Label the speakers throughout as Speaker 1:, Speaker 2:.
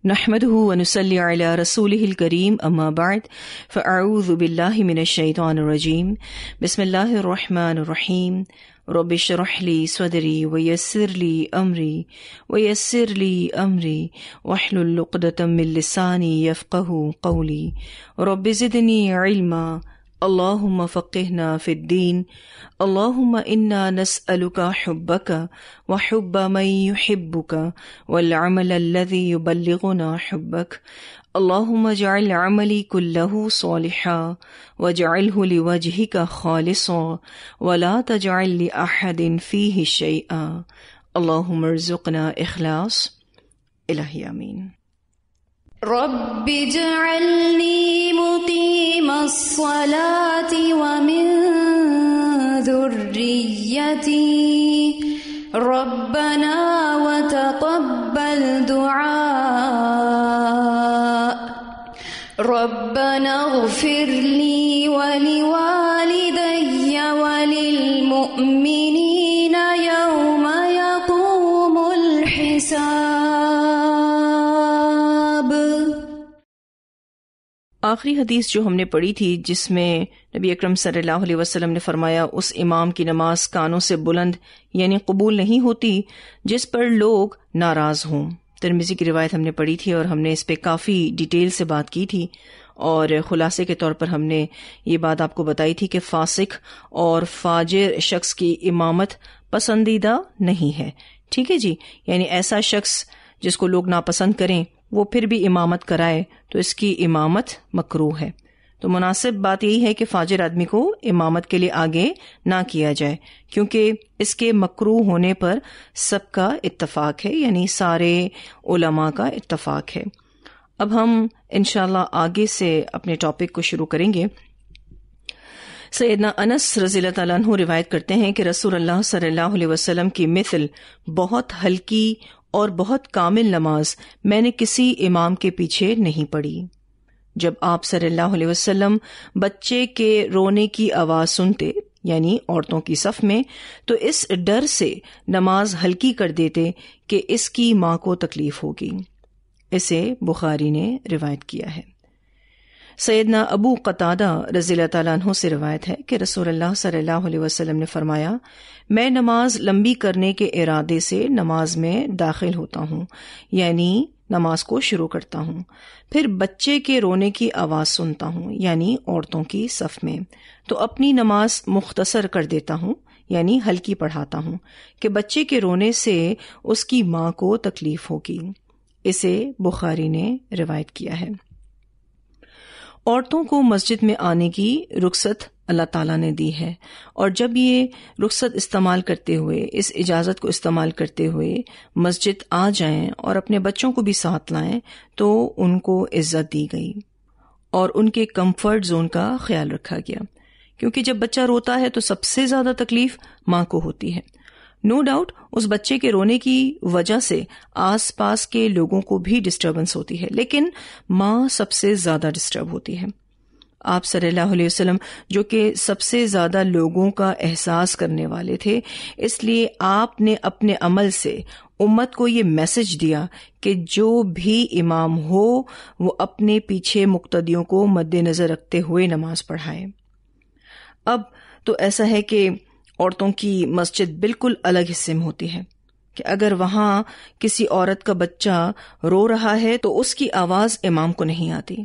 Speaker 1: نحمده ونصلي على رسوله الكريم اما بعد فاعوذ بالله من الشيطان الرجيم بسم الله الرحمن الرحيم رب اشرح لي صدري ويسر لي امري واحلل عقدة من لساني يفقهوا قولي رب زدني علما اللهم فقهنا في الدين اللهم إنا نسألك حبك وحب من يحبك والعمل الذي يبلغنا حبك اللهم اجعل عملي كله صالحا واجعله لوجهك خالصا ولا تجعل لأحد فيه شيئا اللهم ارزقنا إخلاص الہی آمین۔
Speaker 2: رب اجعلني مقيم الصلاة ومن ذريتي ربنا وتقبل دعاء ربنا اغفر لي ولوالدي وللمؤمنين يوم يقوم الحساب۔
Speaker 1: آخری حدیث جو ہم نے پڑھی تھی جس میں نبی اکرم صلی اللہ علیہ وسلم نے فرمایا اس امام کی نماز کانوں سے بلند یعنی قبول نہیں ہوتی جس پر لوگ ناراض ہوں۔ ترمذی کی روایت ہم نے پڑھی تھی اور ہم نے اس پہ کافی ڈیٹیل سے بات کی تھی، اور خلاصے کے طور پر ہم نے یہ بات آپ کو بتائی تھی کہ فاسق اور فاجر شخص کی امامت پسندیدہ نہیں ہے، ٹھیک ہے جی، یعنی ایسا شخص جس کو لوگ ناپسند کریں وہ پھر بھی امامت کرائے تو اس کی امامت مکروہ ہے۔ تو مناسب بات یہی ہے کہ فاجر آدمی کو امامت کے لیے آگے نہ کیا جائے، کیونکہ اس کے مکروہ ہونے پر سب کا اتفاق ہے، یعنی سارے علماء کا اتفاق ہے۔ اب ہم انشاءاللہ آگے سے اپنے ٹاپک کو شروع کریں گے۔ سیدنا انس رضی اللہ تعالیٰ عنہ روایت کرتے ہیں کہ رسول اللہ صلی اللہ علیہ وسلم کی مثل بہت ہلکی اور بہت کامل نماز میں نے کسی امام کے پیچھے نہیں پڑھی۔ جب آپ صلی اللہ علیہ وسلم بچے کے رونے کی آواز سنتے یعنی عورتوں کی صف میں تو اس ڈر سے نماز ہلکی کر دیتے کہ اس کی ماں کو تکلیف ہوگی۔ اسے بخاری نے روایت کیا ہے۔ سیدنا ابو قتادہ رضی اللہ تعالیٰ عنہ سے روایت ہے کہ رسول اللہ صلی اللہ علیہ وسلم نے فرمایا، میں نماز لمبی کرنے کے ارادے سے نماز میں داخل ہوتا ہوں، یعنی نماز کو شروع کرتا ہوں، پھر بچے کے رونے کی آواز سنتا ہوں یعنی عورتوں کی صف میں تو اپنی نماز مختصر کر دیتا ہوں یعنی ہلکی پڑھاتا ہوں کہ بچے کے رونے سے اس کی ماں کو تکلیف ہوگی۔ اسے بخاری نے روایت کیا ہے۔ عورتوں کو مسجد میں آنے کی رخصت اللہ تعالیٰ نے دی ہے، اور جب یہ رخصت استعمال کرتے ہوئے، اس اجازت کو استعمال کرتے ہوئے مسجد آ جائیں اور اپنے بچوں کو بھی ساتھ لائیں تو ان کو عزت دی گئی اور ان کے کمفرٹ زون کا خیال رکھا گیا، کیونکہ جب بچہ روتا ہے تو سب سے زیادہ تکلیف ماں کو ہوتی ہے۔ نو ڈاؤٹ اس بچے کے رونے کی وجہ سے آس پاس کے لوگوں کو بھی ڈسٹربنس ہوتی ہے، لیکن ماں سب سے زیادہ ڈسٹرب ہوتی ہے۔ آپ صلی اللہ علیہ وسلم جو کہ سب سے زیادہ لوگوں کا احساس کرنے والے تھے، اس لیے آپ نے اپنے عمل سے امت کو یہ میسج دیا کہ جو بھی امام ہو وہ اپنے پیچھے مقتدیوں کو مد نظر رکھتے ہوئے نماز پڑھائے۔ اب تو ایسا ہے کہ عورتوں کی مسجد بالکل الگ حصے میں ہوتی ہے کہ اگر وہاں کسی عورت کا بچہ رو رہا ہے تو اس کی آواز امام کو نہیں آتی،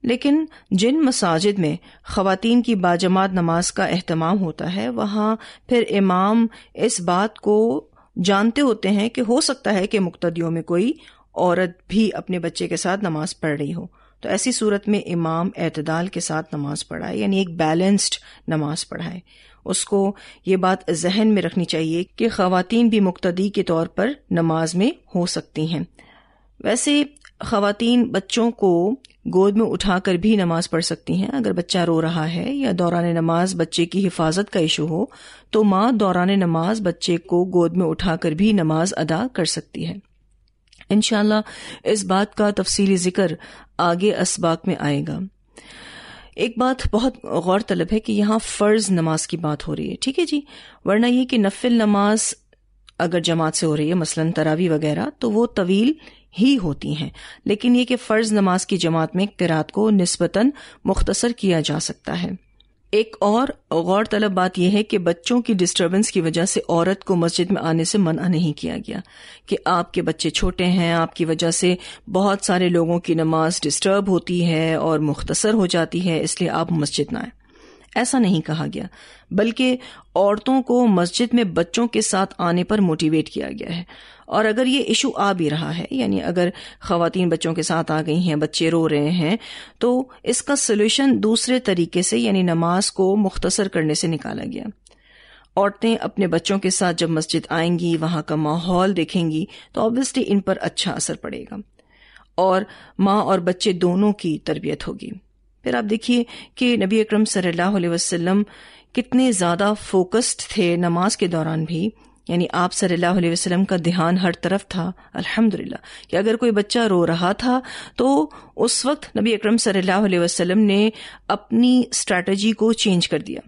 Speaker 1: لیکن جن مساجد میں خواتین کی باجماعت نماز کا اہتمام ہوتا ہے وہاں پھر امام اس بات کو جانتے ہوتے ہیں کہ ہو سکتا ہے کہ مقتدیوں میں کوئی عورت بھی اپنے بچے کے ساتھ نماز پڑھ رہی ہو، تو ایسی صورت میں امام اعتدال کے ساتھ نماز پڑھائے، یعنی ایک بیلنسڈ نماز پڑھائے۔ اس کو یہ بات ذہن میں رکھنی چاہیے کہ خواتین بھی مقتدی کے طور پر نماز میں ہو سکتی ہیں۔ ویسے خواتین بچوں کو گود میں اٹھا کر بھی نماز پڑھ سکتی ہیں۔ اگر بچہ رو رہا ہے یا دوران نماز بچے کی حفاظت کا ایشو ہو تو ماں دوران نماز بچے کو گود میں اٹھا کر بھی نماز ادا کر سکتی ہے۔ انشاءاللہ اس بات کا تفصیلی ذکر آگے اسباق میں آئے گا۔ ایک بات بہت غور طلب ہے کہ یہاں فرض نماز کی بات ہو رہی ہے، ٹھیک ہے جی، ورنہ یہ کہ نفل نماز اگر جماعت سے ہو رہی ہے مثلاً تراویح وغیرہ تو وہ طویل ہی ہوتی ہیں، لیکن یہ کہ فرض نماز کی جماعت میں قرات کو نسبتاً مختصر کیا جا سکتا ہے۔ ایک اور غور طلب بات یہ ہے کہ بچوں کی ڈسٹربنس کی وجہ سے عورت کو مسجد میں آنے سے منع نہیں کیا گیا کہ آپ کے بچے چھوٹے ہیں، آپ کی وجہ سے بہت سارے لوگوں کی نماز ڈسٹرب ہوتی ہے اور مختصر ہو جاتی ہے، اس لیے آپ مسجد نہ آئیں۔ ایسا نہیں کہا گیا، بلکہ عورتوں کو مسجد میں بچوں کے ساتھ آنے پر موٹیویٹ کیا گیا ہے۔ اور اگر یہ ایشو آ بھی رہا ہے، یعنی اگر خواتین بچوں کے ساتھ آ گئی ہیں، بچے رو رہے ہیں، تو اس کا سولوشن دوسرے طریقے سے یعنی نماز کو مختصر کرنے سے نکالا گیا۔ عورتیں اپنے بچوں کے ساتھ جب مسجد آئیں گی، وہاں کا ماحول دیکھیں گی تو obviously ان پر اچھا اثر پڑے گا اور ماں اور بچے دونوں کی تربیت ہوگی۔ پھر آپ دیکھیے کہ نبی اکرم صلی اللہ علیہ وسلم کتنے زیادہ فوکسڈ تھے نماز کے دوران بھی، یعنی آپ صلی اللہ علیہ وسلم کا دھیان ہر طرف تھا الحمدللہ، کہ اگر کوئی بچہ رو رہا تھا تو اس وقت نبی اکرم صلی اللہ علیہ وسلم نے اپنی اسٹریٹجی کو چینج کر دیا۔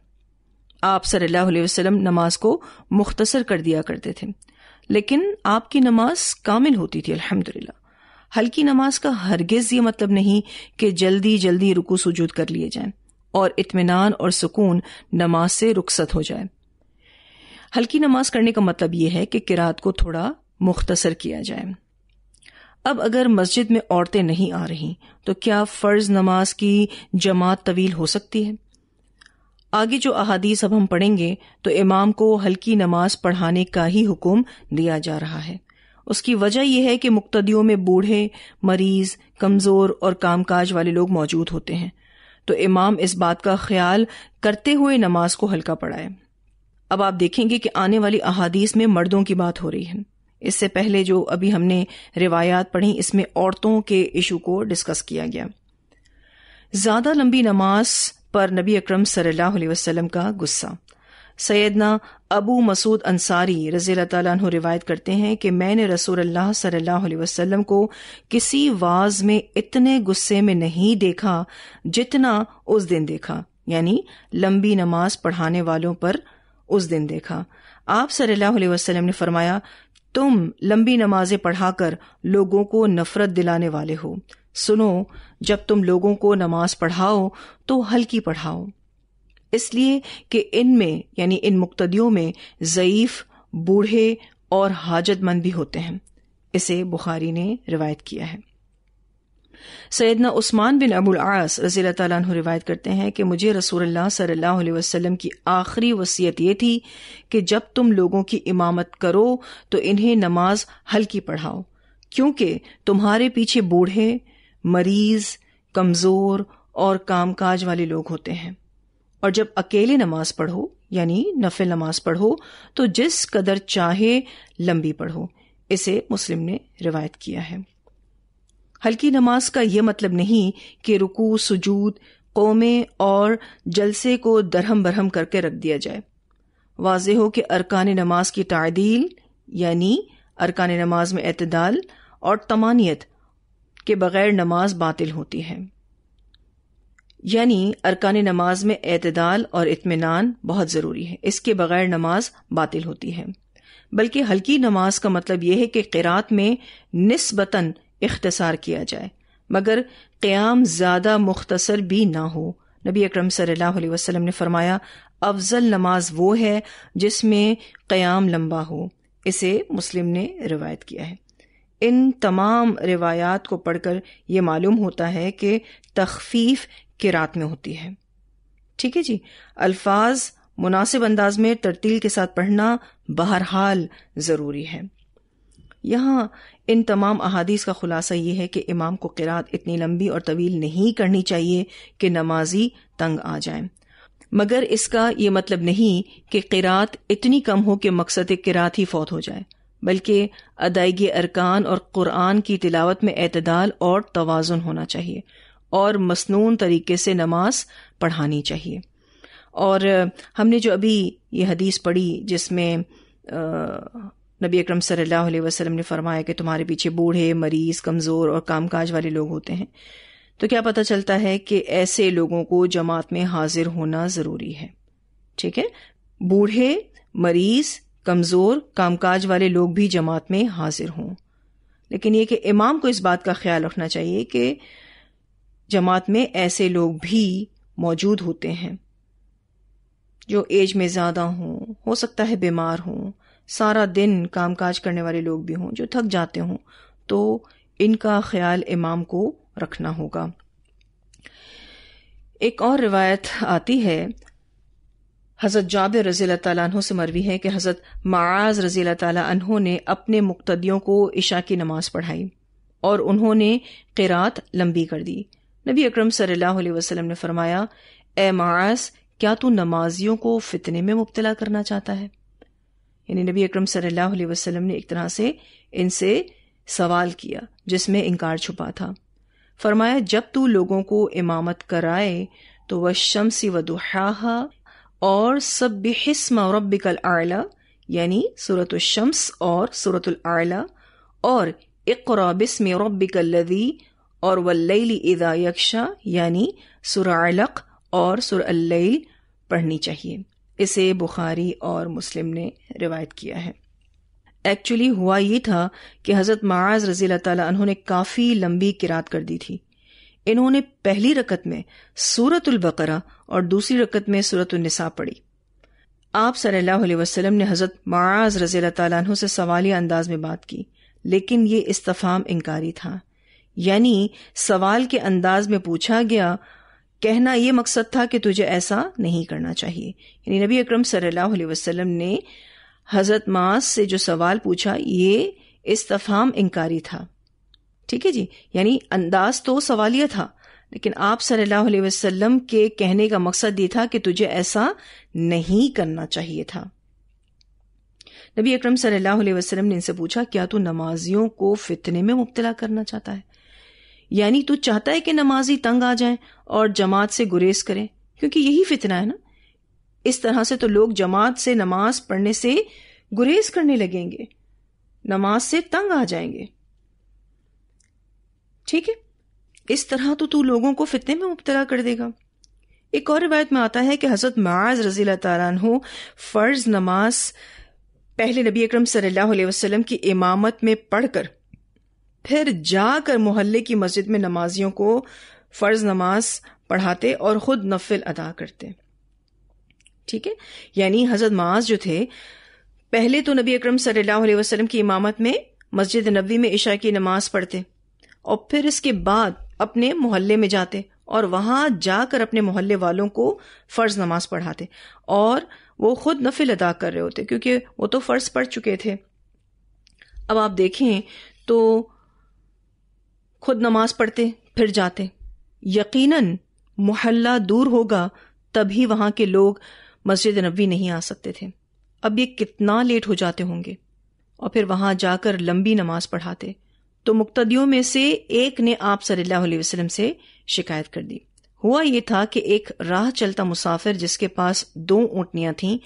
Speaker 1: آپ صلی اللہ علیہ وسلم نماز کو مختصر کر دیا کرتے تھے، لیکن آپ کی نماز کامل ہوتی تھی الحمدللہ۔ ہلکی نماز کا ہرگز یہ مطلب نہیں کہ جلدی جلدی رکوع سجود کر لیے جائیں اور اطمینان اور سکون نماز سے رخصت ہو جائے۔ ہلکی نماز کرنے کا مطلب یہ ہے کہ قرات کو تھوڑا مختصر کیا جائے۔ اب اگر مسجد میں عورتیں نہیں آ رہی تو کیا فرض نماز کی جماعت طویل ہو سکتی ہے؟ آگے جو احادیث اب ہم پڑھیں گے تو امام کو ہلکی نماز پڑھانے کا ہی حکم دیا جا رہا ہے۔ اس کی وجہ یہ ہے کہ مقتدیوں میں بوڑھے، مریض، کمزور اور کام کاج والے لوگ موجود ہوتے ہیں، تو امام اس بات کا خیال کرتے ہوئے نماز کو ہلکا پڑھائے۔ اب آپ دیکھیں گے کہ آنے والی احادیث میں مردوں کی بات ہو رہی ہے۔ اس سے پہلے جو ابھی ہم نے روایات پڑھی اس میں عورتوں کے ایشو کو ڈسکس کیا گیا۔ زیادہ لمبی نماز پر نبی اکرم صلی اللہ علیہ وسلم کا غصہ۔ سیدنا ابو مسعود انصاری رضی اللہ تعالیٰ عنہ روایت کرتے ہیں کہ میں نے رسول اللہ صلی اللہ علیہ وسلم کو کسی واعظ میں اتنے غصے میں نہیں دیکھا جتنا اس دن دیکھا، یعنی لمبی نماز پڑھانے والوں پر اس دن دیکھا۔ آپ صلی اللہ علیہ وسلم نے فرمایا، تم لمبی نمازیں پڑھا کر لوگوں کو نفرت دلانے والے ہو، سنو جب تم لوگوں کو نماز پڑھاؤ تو ہلکی پڑھاؤ، اس لیے کہ ان میں یعنی ان مقتدیوں میں ضعیف، بوڑھے اور حاجت مند بھی ہوتے ہیں۔ اسے بخاری نے روایت کیا ہے۔ سیدنا عثمان بن ابو العاص رضی اللہ تعالیٰ عنہ روایت کرتے ہیں کہ مجھے رسول اللہ صلی اللہ علیہ وسلم کی آخری وصیت یہ تھی کہ جب تم لوگوں کی امامت کرو تو انہیں نماز ہلکی پڑھاؤ، کیونکہ تمہارے پیچھے بوڑھے، مریض، کمزور اور کام کاج والے لوگ ہوتے ہیں، اور جب اکیلے نماز پڑھو یعنی نفل نماز پڑھو تو جس قدر چاہے لمبی پڑھو۔ اسے مسلم نے روایت کیا ہے۔ ہلکی نماز کا یہ مطلب نہیں کہ رکوع، سجود، قومیں اور جلسے کو درہم برہم کر کے رکھ دیا جائے۔ واضح ہو کہ ارکان نماز کی تعدیل یعنی ارکان نماز میں اعتدال اور طمانینت کے بغیر نماز باطل ہوتی ہے، یعنی ارکان نماز میں اعتدال اور اطمینان بہت ضروری ہے، اس کے بغیر نماز باطل ہوتی ہے۔ بلکہ ہلکی نماز کا مطلب یہ ہے کہ قرات میں نسبتاً اختصار کیا جائے مگر قیام زیادہ مختصر بھی نہ ہو۔ نبی اکرم صلی اللہ علیہ وسلم نے فرمایا، افضل نماز وہ ہے جس میں قیام لمبا ہو۔ اسے مسلم نے روایت کیا ہے۔ ان تمام روایات کو پڑھ کر یہ معلوم ہوتا ہے کہ تخفیف قرات میں ہوتی ہے۔ ٹھیک ہے جی، الفاظ مناسب انداز میں ترتیل کے ساتھ پڑھنا بہرحال ضروری ہے۔ یہاں ان تمام احادیث کا خلاصہ یہ ہے کہ امام کو قرات اتنی لمبی اور طویل نہیں کرنی چاہیے کہ نمازی تنگ آ جائیں، مگر اس کا یہ مطلب نہیں کہ قرات اتنی کم ہو کہ مقصد قرات ہی فوت ہو جائے، بلکہ ادائیگی ارکان اور قرآن کی تلاوت میں اعتدال اور توازن ہونا چاہیے اور مسنون طریقے سے نماز پڑھانی چاہیے۔ اور ہم نے جو ابھی یہ حدیث پڑھی جس میں نبی اکرم صلی اللہ علیہ وسلم نے فرمایا کہ تمہارے پیچھے بوڑھے، مریض، کمزور اور کام کاج والے لوگ ہوتے ہیں، تو کیا پتہ چلتا ہے کہ ایسے لوگوں کو جماعت میں حاضر ہونا ضروری ہے۔ ٹھیک ہے، بوڑھے، مریض، کمزور، کام کاج والے لوگ بھی جماعت میں حاضر ہوں لیکن یہ کہ امام کو اس بات کا خیال رکھنا چاہیے کہ جماعت میں ایسے لوگ بھی موجود ہوتے ہیں جو ایج میں زیادہ ہوں، ہو سکتا ہے بیمار ہوں، سارا دن کام کاج کرنے والے لوگ بھی ہوں جو تھک جاتے ہوں، تو ان کا خیال امام کو رکھنا ہوگا۔ ایک اور روایت آتی ہے، حضرت جابر رضی اللہ تعالیٰ عنہ سے مروی ہے کہ حضرت معاذ رضی اللہ تعالیٰ عنہ نے اپنے مقتدیوں کو عشاء کی نماز پڑھائی اور انہوں نے قرات لمبی کر دی۔ نبی اکرم صلی اللہ علیہ وسلم نے فرمایا، اے معاذ، کیا تو نمازیوں کو فتنے میں مبتلا کرنا چاہتا ہے؟ یعنی نبی اکرم صلی اللہ علیہ وسلم نے ایک طرح سے ان سے سوال کیا جس میں انکار چھپا تھا۔ فرمایا، جب تو لوگوں کو امامت کرائے تو والشمس وضحاہا اور سبح اسم ربک الاعلی یعنی سورۃ الشمس اور سورۃ الاعلی اور اقرأ باسم ربک الذی اور واللیل اذا یغشی یعنی سورہ علق اور سورہ اللیل پڑھنی چاہیے۔ اسے بخاری اور مسلم نے روایت کیا ہے۔ ایکچولی ہوا یہ تھا کہ حضرت معاذ رضی اللہ تعالیٰ عنہ نے کافی لمبی قرات کر دی تھی۔ انہوں نے پہلی رکعت میں سورۃ البقرہ اور دوسری رکعت میں سورۃ النساء پڑھی۔ آپ صلی اللہ علیہ وسلم نے حضرت معاذ رضی اللہ تعالیٰ عنہ سے سوالیہ انداز میں بات کی، لیکن یہ استفہام انکاری تھا، یعنی سوال کے انداز میں پوچھا گیا، کہنا یہ مقصد تھا کہ تجھے ایسا نہیں کرنا چاہیے۔ یعنی نبی اکرم صلی اللہ علیہ وسلم نے حضرت معاذ سے جو سوال پوچھا یہ استفہام انکاری تھا، ٹھیک ہے جی، یعنی انداز تو سوالیہ تھا، لیکن آپ صلی اللہ علیہ وسلم کے کہنے کا مقصد یہ تھا کہ تجھے ایسا نہیں کرنا چاہیے تھا۔ نبی اکرم صلی اللہ علیہ وسلم نے ان سے پوچھا، کیا تو نمازیوں کو فتنے میں مبتلا کرنا چاہتا ہے؟ یعنی تو چاہتا ہے کہ نمازی تنگ آ جائیں اور جماعت سے گریز کریں، کیونکہ یہی فتنہ ہے نا۔ اس طرح سے تو لوگ جماعت سے نماز پڑھنے سے گریز کرنے لگیں گے، نماز سے تنگ آ جائیں گے، ٹھیک ہے، اس طرح تو لوگوں کو فتنے میں مبتلا کر دے گا۔ ایک اور روایت میں آتا ہے کہ حضرت معاذ رضی اللہ تعالیٰ عنہ فرض نماز پہلے نبی اکرم صلی اللہ علیہ وسلم کی امامت میں پڑھ کر پھر جا کر محلے کی مسجد میں نمازیوں کو فرض نماز پڑھاتے اور خود نفل ادا کرتے، ٹھیک ہے۔ یعنی حضرت معاذ جو تھے پہلے تو نبی اکرم صلی اللہ علیہ وسلم کی امامت میں مسجد نبوی میں عشاء کی نماز پڑھتے اور پھر اس کے بعد اپنے محلے میں جاتے اور وہاں جا کر اپنے محلے والوں کو فرض نماز پڑھاتے، اور وہ خود نفل ادا کر رہے ہوتے کیونکہ وہ تو فرض پڑھ چکے تھے۔ اب آپ دیکھیں تو خود نماز پڑھتے پھر جاتے، یقیناً محلہ دور ہوگا تبھی وہاں کے لوگ مسجد نبوی نہیں آ سکتے تھے، اب یہ کتنا لیٹ ہو جاتے ہوں گے، اور پھر وہاں جا کر لمبی نماز پڑھاتے۔ تو مقتدیوں میں سے ایک نے آپ صلی اللہ علیہ وسلم سے شکایت کر دی۔ ہوا یہ تھا کہ ایک راہ چلتا مسافر جس کے پاس 2 اونٹنیاں تھیں،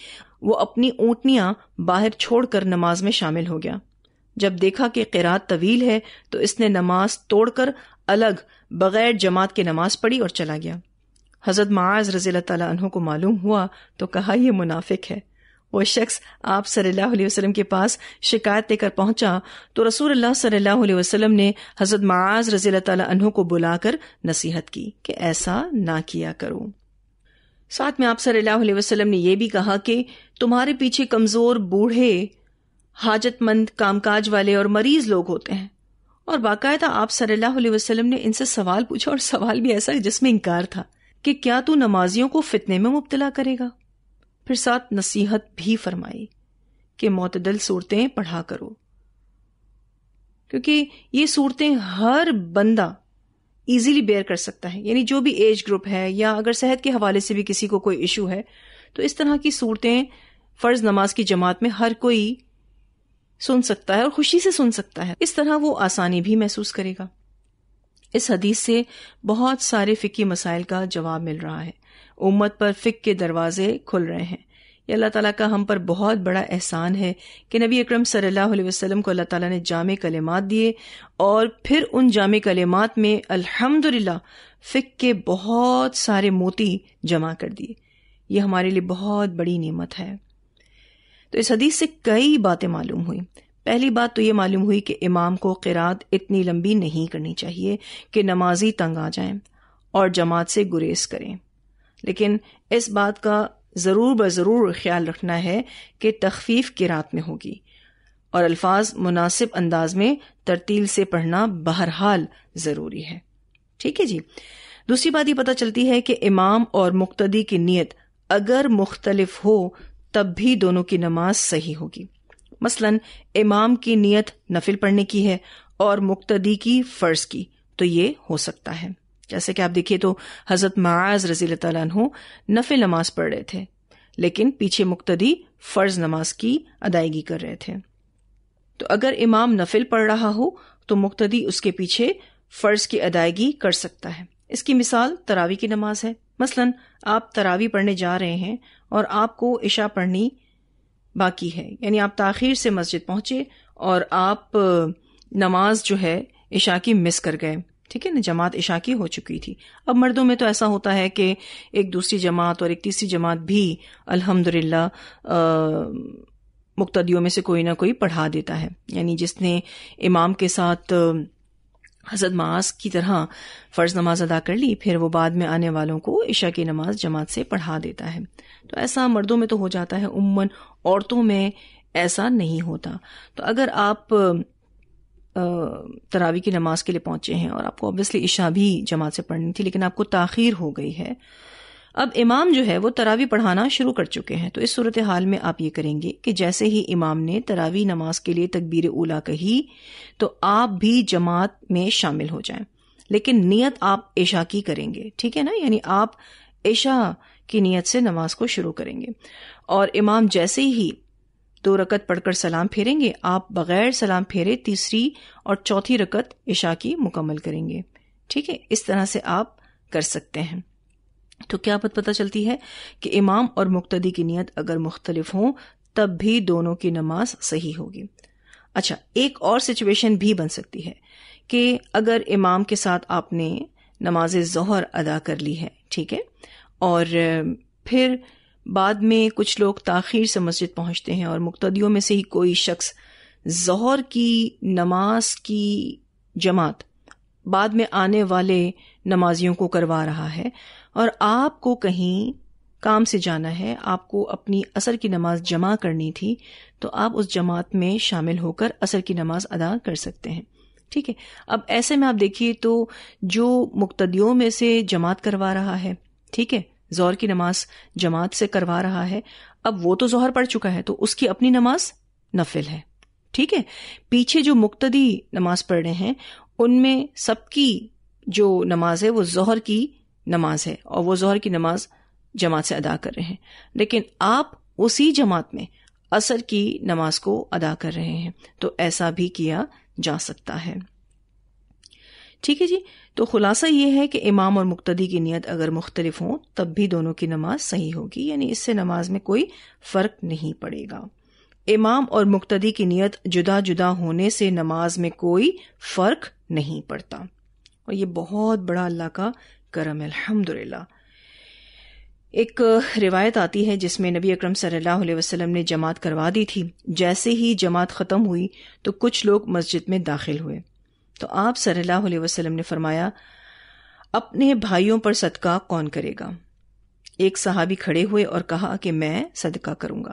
Speaker 1: وہ اپنی اونٹنیاں باہر چھوڑ کر نماز میں شامل ہو گیا۔ جب دیکھا کہ قرات طویل ہے تو اس نے نماز توڑ کر الگ بغیر جماعت کے نماز پڑھی اور چلا گیا۔ حضرت معاذ رضی اللہ تعالیٰ عنہ کو معلوم ہوا تو کہا، یہ منافق ہے۔ وہ شخص آپ صلی اللہ علیہ وسلم کے پاس شکایت لے کر پہنچا تو رسول اللہ صلی اللہ علیہ وسلم نے حضرت معاذ رضی اللہ تعالیٰ عنہ کو بلا کر نصیحت کی کہ ایسا نہ کیا کرو۔ ساتھ میں آپ صلی اللہ علیہ وسلم نے یہ بھی کہا کہ تمہارے پیچھے کمزور، بوڑھے، حاجت مند، کام کاج والے اور مریض لوگ ہوتے ہیں، اور باقاعدہ آپ صلی اللہ علیہ وسلم نے ان سے سوال پوچھا، اور سوال بھی ایسا جس میں انکار تھا کہ کیا تو نمازیوں کو فتنے میں مبتلا کرے گا؟ پھر ساتھ نصیحت بھی فرمائی کہ معتدل صورتیں پڑھا کرو، کیونکہ یہ صورتیں ہر بندہ ایزیلی بیئر کر سکتا ہے، یعنی جو بھی ایج گروپ ہے یا اگر صحت کے حوالے سے بھی کسی کو کوئی ایشو ہے تو اس طرح کی صورتیں فرض نماز کی جماعت میں ہر کوئی سن سکتا ہے اور خوشی سے سن سکتا ہے، اس طرح وہ آسانی بھی محسوس کرے گا۔ اس حدیث سے بہت سارے فقہی مسائل کا جواب مل رہا ہے، امت پر فقہ کے دروازے کھل رہے ہیں۔ یہ اللہ تعالیٰ کا ہم پر بہت بڑا احسان ہے کہ نبی اکرم صلی اللہ علیہ وسلم کو اللہ تعالیٰ نے جامع کلمات دیے، اور پھر ان جامع کلمات میں الحمدللہ فقہ کے بہت سارے موتی جمع کر دیے۔ یہ ہمارے لیے بہت بڑی نعمت ہے۔ تو اس حدیث سے کئی باتیں معلوم ہوئی۔ پہلی بات تو یہ معلوم ہوئی کہ امام کو قرات اتنی لمبی نہیں کرنی چاہیے کہ نمازی تنگ آ جائیں اور جماعت سے گریز کریں، لیکن اس بات کا ضرور بضرور خیال رکھنا ہے کہ تخفیف قرات میں ہوگی اور الفاظ مناسب انداز میں ترتیل سے پڑھنا بہرحال ضروری ہے. ٹھیک ہے جی. دوسری بات یہ پتہ چلتی ہے کہ امام اور مقتدی کی نیت اگر مختلف ہو تب بھی دونوں کی نماز صحیح ہوگی. مثلا امام کی نیت نفل پڑھنے کی ہے اور مقتدی کی فرض کی، تو یہ ہو سکتا ہے. جیسے کہ آپ دیکھیے تو حضرت معاذ رضی اللہ تعالیٰ عنہ نفل نماز پڑھ رہے تھے لیکن پیچھے مقتدی فرض نماز کی ادائیگی کر رہے تھے. تو اگر امام نفل پڑھ رہا ہو تو مقتدی اس کے پیچھے فرض کی ادائیگی کر سکتا ہے. اس کی مثال تراویح کی نماز ہے. مثلا آپ تراویح پڑھنے جا رہے ہیں اور آپ کو عشاء پڑھنی باقی ہے، یعنی آپ تاخیر سے مسجد پہنچے اور آپ نماز جو ہے عشاء کی مس کر گئے. ٹھیک ہے نا، جماعت عشاء کی ہو چکی تھی. اب مردوں میں تو ایسا ہوتا ہے کہ ایک دوسری جماعت اور ایک تیسری جماعت بھی الحمدللہ مقتدیوں میں سے کوئی نہ کوئی پڑھا دیتا ہے. یعنی جس نے امام کے ساتھ حضرت معاذ کی طرح فرض نماز ادا کر لی، پھر وہ بعد میں آنے والوں کو عشاء کی نماز جماعت سے پڑھا دیتا ہے. تو ایسا مردوں میں تو ہو جاتا ہے، عموماً عورتوں میں ایسا نہیں ہوتا. تو اگر آپ تراویح کی نماز کے لیے پہنچے ہیں اور آپ کو obviously عشاء بھی جماعت سے پڑھنی تھی لیکن آپ کو تاخیر ہو گئی ہے، اب امام جو ہے وہ تراویح پڑھانا شروع کر چکے ہیں، تو اس صورتحال میں آپ یہ کریں گے کہ جیسے ہی امام نے تراویح نماز کے لیے تکبیر اولیٰ کہی تو آپ بھی جماعت میں شامل ہو جائیں، لیکن نیت آپ عشاء کی کریں گے. ٹھیک ہے نا، یعنی آپ عشاء کی نیت سے نماز کو شروع کریں گے اور امام جیسے ہی 2 رکعت پڑھ کر سلام پھیریں گے، آپ بغیر سلام پھیرے تیسری اور چوتھی رکعت عشاء کی مکمل کریں گے. ٹھیک ہے، اس طرح سے آپ کر سکتے ہیں. تو کیا بات پتہ چلتی ہے کہ امام اور مقتدی کی نیت اگر مختلف ہوں تب بھی دونوں کی نماز صحیح ہوگی. اچھا، ایک اور سچویشن بھی بن سکتی ہے کہ اگر امام کے ساتھ آپ نے نماز ظہر ادا کر لی ہے، ٹھیک ہے، اور پھر بعد میں کچھ لوگ تاخیر سے مسجد پہنچتے ہیں اور مقتدیوں میں سے ہی کوئی شخص ظہر کی نماز کی جماعت بعد میں آنے والے نمازیوں کو کروا رہا ہے اور آپ کو کہیں کام سے جانا ہے، آپ کو اپنی عصر کی نماز جمع کرنی تھی، تو آپ اس جماعت میں شامل ہو کر عصر کی نماز ادا کر سکتے ہیں. ٹھیک ہے، اب ایسے میں آپ دیکھیے تو جو مقتدیوں میں سے جماعت کروا رہا ہے، ٹھیک ہے، ظہر کی نماز جماعت سے کروا رہا ہے، اب وہ تو ظہر پڑھ چکا ہے تو اس کی اپنی نماز نفل ہے. ٹھیک ہے، پیچھے جو مقتدی نماز پڑھ رہے ہیں ان میں سب کی جو نماز ہے وہ ظہر کی نماز ہے اور وہ ظہر کی نماز جماعت سے ادا کر رہے ہیں، لیکن آپ اسی جماعت میں عصر کی نماز کو ادا کر رہے ہیں، تو ایسا بھی کیا جا سکتا ہے. ٹھیک ہے جی. تو خلاصہ یہ ہے کہ امام اور مقتدی کی نیت اگر مختلف ہوں تب بھی دونوں کی نماز صحیح ہوگی، یعنی اس سے نماز میں کوئی فرق نہیں پڑے گا. امام اور مقتدی کی نیت جدا جدا ہونے سے نماز میں کوئی فرق نہیں پڑتا، اور یہ بہت بڑا اللہ کا کرم ہے الحمدللہ. ایک روایت آتی ہے جس میں نبی اکرم صلی اللہ علیہ وسلم نے جماعت کروا دی تھی. جیسے ہی جماعت ختم ہوئی تو کچھ لوگ مسجد میں داخل ہوئے تو آپ صلی اللہ علیہ وسلم نے فرمایا، اپنے بھائیوں پر صدقہ کون کرے گا؟ ایک صحابی کھڑے ہوئے اور کہا کہ میں صدقہ کروں گا.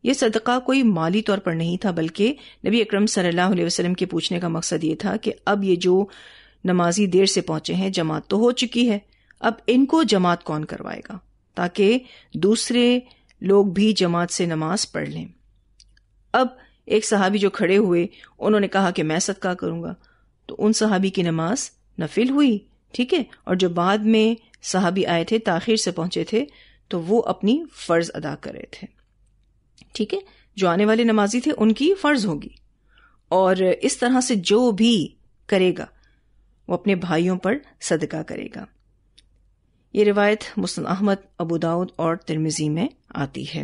Speaker 1: یہ صدقہ کوئی مالی طور پر نہیں تھا، بلکہ نبی اکرم صلی اللہ علیہ وسلم کے پوچھنے کا مقصد یہ تھا کہ اب یہ جو نمازی دیر سے پہنچے ہیں، جماعت تو ہو چکی ہے، اب ان کو جماعت کون کروائے گا تاکہ دوسرے لوگ بھی جماعت سے نماز پڑھ لیں. اب ایک صحابی جو کھڑے ہوئے انہوں نے کہا کہ میں صدقہ کروں گا، تو ان صحابی کی نماز نفل ہوئی. ٹھیک ہے، اور جو بعد میں صحابی آئے تھے، تاخیر سے پہنچے تھے، تو وہ اپنی فرض ادا کر رہے تھے. ٹھیک ہے، جو آنے والے نمازی تھے ان کی فرض ہوگی، اور اس طرح سے جو بھی کرے گا وہ اپنے بھائیوں پر صدقہ کرے گا. یہ روایت مسند احمد، ابو داؤد اور ترمذی میں آتی ہے.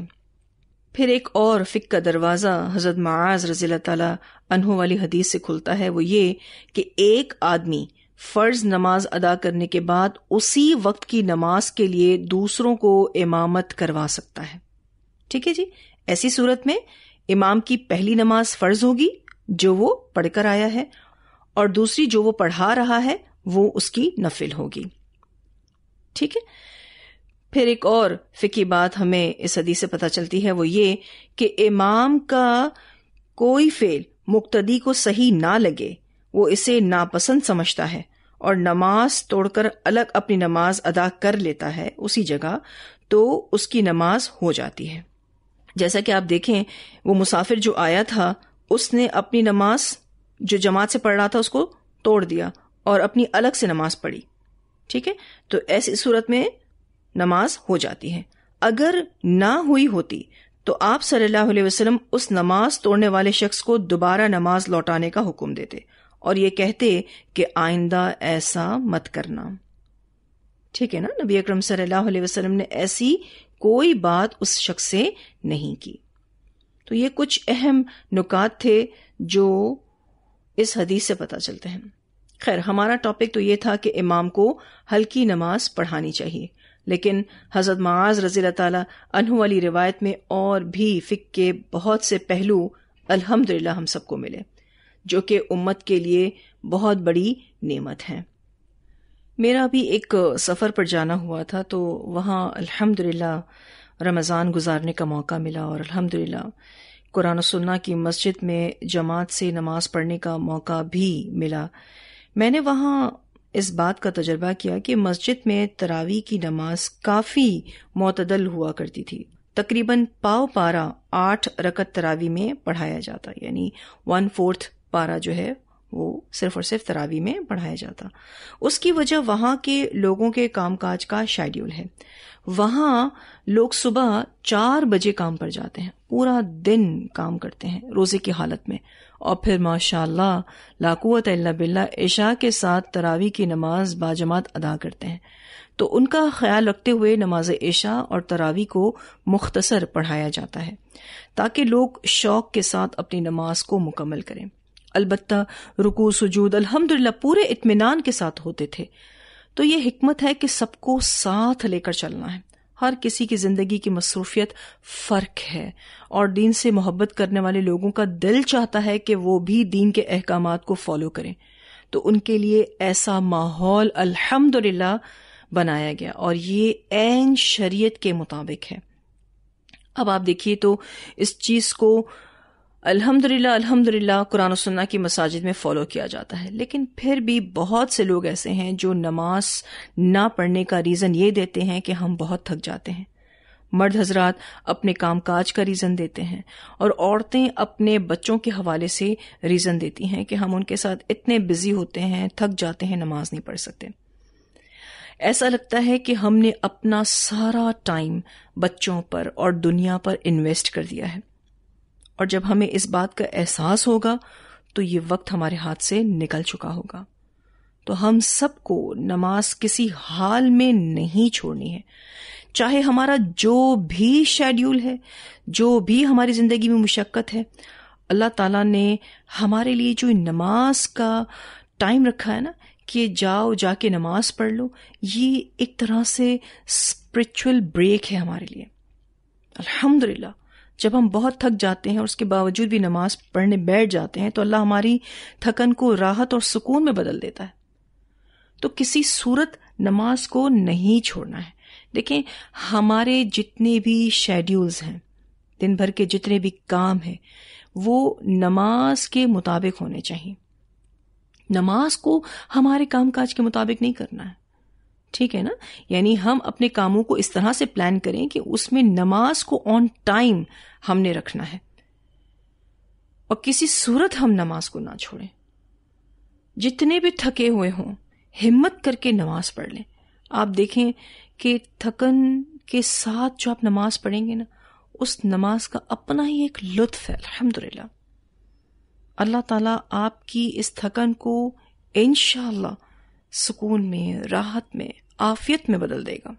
Speaker 1: پھر ایک اور فقہ کا دروازہ حضرت معاذ رضی اللہ تعالی عنہ والی حدیث سے کھلتا ہے، وہ یہ کہ ایک آدمی فرض نماز ادا کرنے کے بعد اسی وقت کی نماز کے لیے دوسروں کو امامت کروا سکتا ہے. ٹھیک ہے جی، ایسی صورت میں امام کی پہلی نماز فرض ہوگی جو وہ پڑھ کر آیا ہے، اور دوسری جو وہ پڑھا رہا ہے وہ اس کی نفل ہوگی. ٹھیک ہے. پھر ایک اور فقہی بات ہمیں اس حدیث سے پتہ چلتی ہے، وہ یہ کہ امام کا کوئی فعل مقتدی کو صحیح نہ لگے، وہ اسے ناپسند سمجھتا ہے اور نماز توڑ کر الگ اپنی نماز ادا کر لیتا ہے اسی جگہ، تو اس کی نماز ہو جاتی ہے. جیسا کہ آپ دیکھیں وہ مسافر جو آیا تھا اس نے اپنی نماز جو جماعت سے پڑھ رہا تھا اس کو توڑ دیا اور اپنی الگ سے نماز پڑھی. ٹھیک ہے. تو ایسی صورت میں نماز ہو جاتی ہے. اگر نہ ہوئی ہوتی تو آپ صلی اللہ علیہ وسلم اس نماز توڑنے والے شخص کو دوبارہ نماز لوٹانے کا حکم دیتے اور یہ کہتے کہ آئندہ ایسا مت کرنا. ٹھیک ہے نا. نبی اکرم صلی اللہ علیہ وسلم نے ایسی کوئی بات اس شخص سے نہیں کی. تو یہ کچھ اہم نکات تھے جو اس حدیث سے پتہ چلتے ہیں. خیر، ہمارا ٹاپک تو یہ تھا کہ امام کو ہلکی نماز پڑھانی چاہیے، لیکن حضرت معاذ رضی اللہ تعالی عنہ والی روایت میں اور بھی فقہ کے بہت سے پہلو الحمدللہ ہم سب کو ملے، جو کہ امت کے لیے بہت بڑی نعمت ہے. میرا بھی ایک سفر پر جانا ہوا تھا، تو وہاں الحمدللہ رمضان گزارنے کا موقع ملا، اور الحمدللہ قرآن و سنہ کی مسجد میں جماعت سے نماز پڑھنے کا موقع بھی ملا. میں نے وہاں اس بات کا تجربہ کیا کہ مسجد میں تراویح کی نماز کافی معتدل ہوا کرتی تھی. تقریباً پاؤ پارا 8 رکعت تراویح میں پڑھایا جاتا، یعنی 1/4 پارا جو ہے وہ صرف اور صرف تراویح میں پڑھایا جاتا. اس کی وجہ وہاں کے لوگوں کے کام کاج کا شیڈیول ہے. وہاں لوگ صبح 4 بجے کام پر جاتے ہیں، پورا دن کام کرتے ہیں روزے کی حالت میں، اور پھر ماشاءاللہ لا قوت الا باللہ عشاء کے ساتھ تراویح کی نماز باجماعت ادا کرتے ہیں. تو ان کا خیال رکھتے ہوئے نماز عشاء اور تراویح کو مختصر پڑھایا جاتا ہے تاکہ لوگ شوق کے ساتھ اپنی نماز کو مکمل کریں. البتہ رکوع سجود الحمدللہ پورے اطمینان کے ساتھ ہوتے تھے. تو یہ حکمت ہے کہ سب کو ساتھ لے کر چلنا ہے. ہر کسی کی زندگی کی مصروفیت فرق ہے، اور دین سے محبت کرنے والے لوگوں کا دل چاہتا ہے کہ وہ بھی دین کے احکامات کو فالو کریں. تو ان کے لیے ایسا ماحول الحمدللہ بنایا گیا، اور یہ عین شریعت کے مطابق ہے. اب آپ دیکھیے تو اس چیز کو الحمدللہ قرآن و سنہ کی مساجد میں فالو کیا جاتا ہے، لیکن پھر بھی بہت سے لوگ ایسے ہیں جو نماز نہ پڑھنے کا ریزن یہ دیتے ہیں کہ ہم بہت تھک جاتے ہیں. مرد حضرات اپنے کام کاج کا ریزن دیتے ہیں، اور عورتیں اپنے بچوں کے حوالے سے ریزن دیتی ہیں کہ ہم ان کے ساتھ اتنے بزی ہوتے ہیں، تھک جاتے ہیں، نماز نہیں پڑھ سکتے. ایسا لگتا ہے کہ ہم نے اپنا سارا ٹائم بچوں پر اور دنیا پر انویسٹ کر دیا ہے، اور جب ہمیں اس بات کا احساس ہوگا تو یہ وقت ہمارے ہاتھ سے نکل چکا ہوگا. تو ہم سب کو نماز کسی حال میں نہیں چھوڑنی ہے، چاہے ہمارا جو بھی شیڈیول ہے، جو بھی ہماری زندگی میں مشقت ہے. اللہ تعالیٰ نے ہمارے لیے جو نماز کا ٹائم رکھا ہے نا کہ جاؤ جا کے نماز پڑھ لو، یہ ایک طرح سے اسپرچول بریک ہے ہمارے لیے. الحمدللہ جب ہم بہت تھک جاتے ہیں اور اس کے باوجود بھی نماز پڑھنے بیٹھ جاتے ہیں تو اللہ ہماری تھکن کو راحت اور سکون میں بدل دیتا ہے. تو کسی صورت نماز کو نہیں چھوڑنا ہے. دیکھیں ہمارے جتنے بھی شیڈیولز ہیں، دن بھر کے جتنے بھی کام ہیں، وہ نماز کے مطابق ہونے چاہیے. نماز کو ہمارے کام کاج کے مطابق نہیں کرنا ہے. ٹھیک ہے نا. یعنی ہم اپنے کاموں کو اس طرح سے پلان کریں کہ اس میں نماز کو آن ٹائم ہم نے رکھنا ہے، اور کسی صورت ہم نماز کو نہ چھوڑیں. جتنے بھی تھکے ہوئے ہوں ہمت کر کے نماز پڑھ لیں. آپ دیکھیں کہ تھکن کے ساتھ جو آپ نماز پڑھیں گے نا، اس نماز کا اپنا ہی ایک لطف ہے. الحمدللہ اللہ تعالیٰ آپ کی اس تھکن کو انشاءاللہ سکون میں، راحت میں، عافیت میں بدل دے گا.